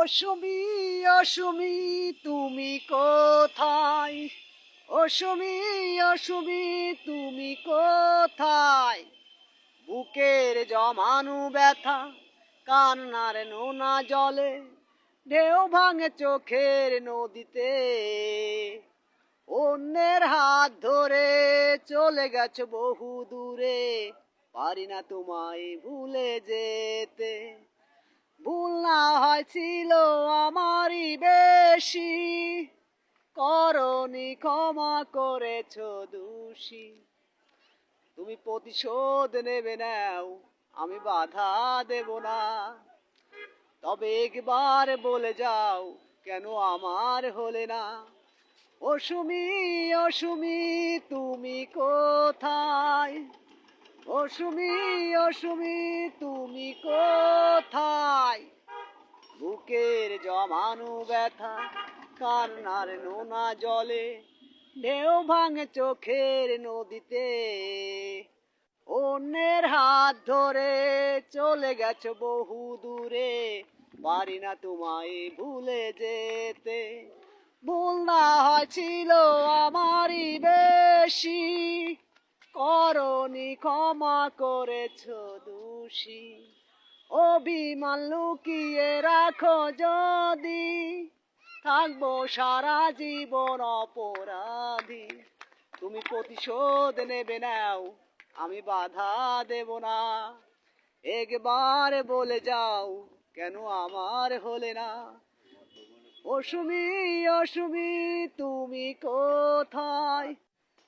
অসুমি অসুমি তুমি কোথায়? অসুমি অসুমি তুমি কোথায়? বুকের জমানু ব্যথা কান্নার নোনা জলে ঢেউ ভাঙে চোখের নদীতে। অন্যের হাত ধরে চলে গেছে বহু দূরে, পারি না তোমায় ভুলে যেতে। ভুল না হয়েছিল আমারই বেশি, করনি ক্ষমা করেছ দোষী। তুমি প্রতিশোধ নেবে নাও, আমি বাধা দেব না। তবে একবার বলে যাও, কেন আমার হলে না? অসুমি অসুমি তুমি কোথায়? অসুমি অসুমি তুমি কোথায়? বুকের জমানু ব্যথা কান্নার নোনা জলে ঢেউ ভাঙে চোখের নদীতে। অন্যের হাত ধরে চলে গেছো বহু দূরে, পারি না তোমায় ভুলে যেতে। ভুল না হয়েছিল আমারই বেশি, করনি ক্ষমা করেছ দোষী। অভিমান লুকিয়ে রাখো যদি, থাকবো সারা জীবন অপরাধী। তুমি প্রতিশোধ নেবে নাও, আমি বাধা দেব না। একবার বলে যাও, কেন আমার হলে না? অসুমি অসুমি তুমি কোথায়?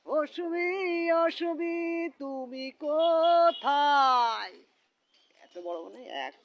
অসুমি অসুমি তুমি কোথায়? এত বড় মানে এক